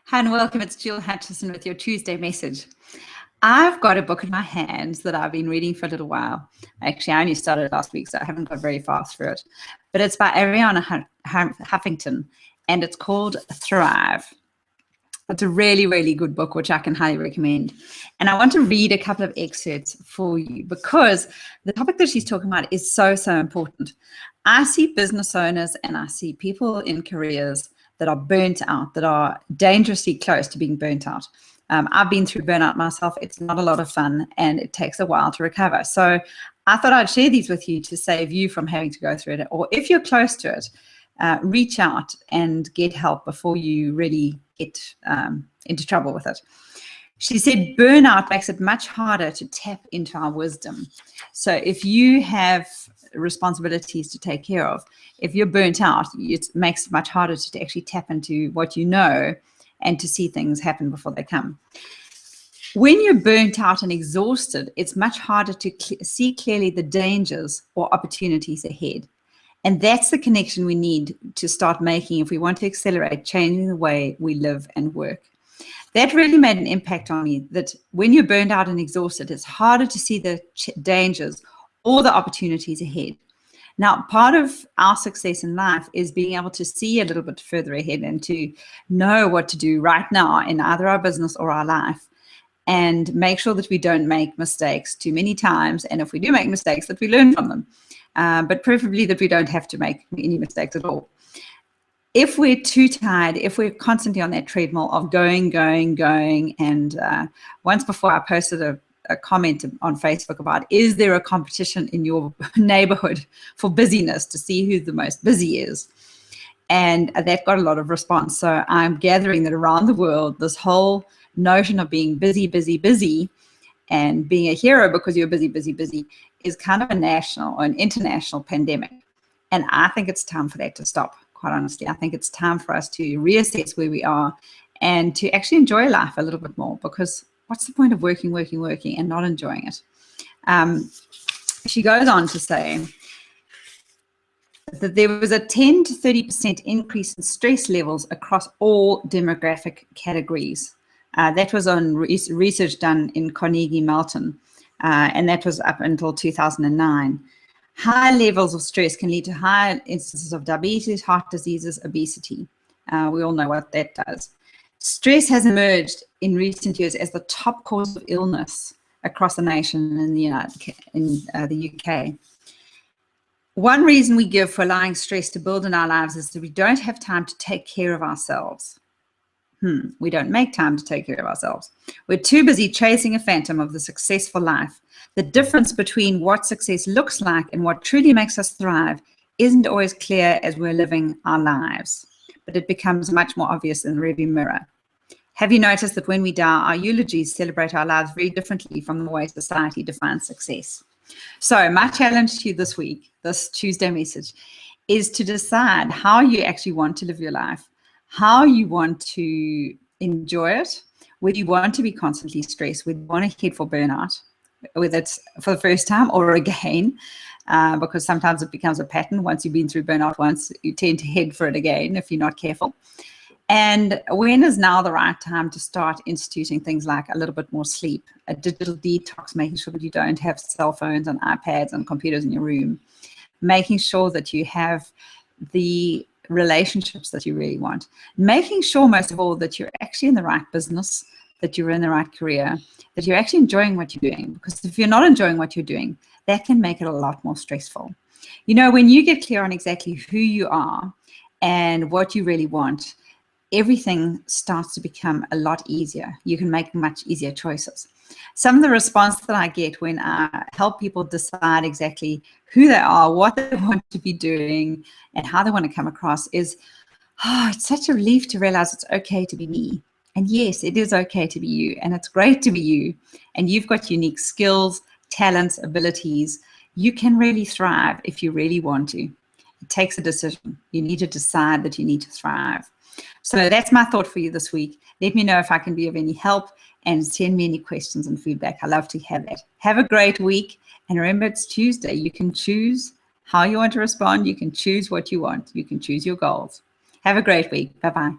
Hi and welcome. It's Jill Hutchison with your Tuesday message. I've got a book in my hands that I've been reading for a little while. Actually, I only started last week, so I haven't got very far through it. But it's by Arianna Huffington, and it's called Thrive. It's a really, really good book, which I can highly recommend. And I want to read a couple of excerpts for you because the topic that she's talking about is so, so important. I see business owners and I see people in careers that are burnt out, that are dangerously close to being burnt out. I've been through burnout myself. It's not a lot of fun and it takes a while to recover. So I thought I'd share these with you to save you from having to go through it. Or if you're close to it, reach out and get help before you really get into trouble with it. She said burnout makes it much harder to tap into our wisdom. So if you have responsibilities to take care of, if you're burnt out, it makes it much harder to actually tap into what you know and to see things happen before they come. When you're burnt out and exhausted, it's much harder to see clearly the dangers or opportunities ahead. And that's the connection we need to start making if we want to accelerate changing the way we live and work. That really made an impact on me, that when you're burned out and exhausted, it's harder to see the dangers or the opportunities ahead. Now, part of our success in life is being able to see a little bit further ahead and to know what to do right now in either our business or our life, and make sure that we don't make mistakes too many times. And if we do make mistakes, that we learn from them, but preferably that we don't have to make any mistakes at all. If we're too tired, if we're constantly on that treadmill of going, and once before I posted a comment on Facebook about, is there a competition in your neighborhood for busyness to see who the most busy is? And that got a lot of response. So I'm gathering that around the world, this whole notion of being busy, and being a hero because you're busy is kind of a national or an international pandemic. And I think it's time for that to stop, quite honestly. I think it's time for us to reassess where we are and to actually enjoy life a little bit more, because what's the point of working and not enjoying it? She goes on to say that there was a 10 to 30% increase in stress levels across all demographic categories. That was on research done in Carnegie Mellon, and that was up until 2009. High levels of stress can lead to higher instances of diabetes, heart diseases, obesity. We all know what that does. Stress has emerged in recent years as the top cause of illness across the nation in the UK. One reason we give for allowing stress to build in our lives is that we don't have time to take care of ourselves. We don't make time to take care of ourselves. We're too busy chasing a phantom of the successful life. The difference between what success looks like and what truly makes us thrive isn't always clear as we're living our lives, but it becomes much more obvious in the rearview mirror. Have you noticed that when we die, our eulogies celebrate our lives very differently from the way society defines success? So my challenge to you this week, this Tuesday message, is to decide how you actually want to live your life, how you want to enjoy it, whether you want to be constantly stressed, whether you want to head for burnout, whether it's for the first time or again, because sometimes it becomes a pattern. Once you've been through burnout once, you tend to head for it again if you're not careful. And when is now the right time to start instituting things like a little bit more sleep, a digital detox, making sure that you don't have cell phones and iPads and computers in your room, making sure that you have the relationships that you really want, making sure most of all that you're actually in the right business, that you're in the right career, that you're actually enjoying what you're doing. Because if you're not enjoying what you're doing, that can make it a lot more stressful. You know, when you get clear on exactly who you are and what you really want, everything starts to become a lot easier. You can make much easier choices. Some of the response that I get when I help people decide exactly who they are, what they want to be doing, and how they want to come across is, it's such a relief to realize it's okay to be me. And yes, it is okay to be you, and it's great to be you. And you've got unique skills, talents, abilities. You can really thrive if you really want to. It takes a decision. You need to decide that you need to thrive. So that's my thought for you this week. Let me know if I can be of any help, and send me any questions and feedback. I love to have that. Have a great week. And remember, it's Tuesday. You can choose how you want to respond. You can choose what you want. You can choose your goals. Have a great week. Bye-bye.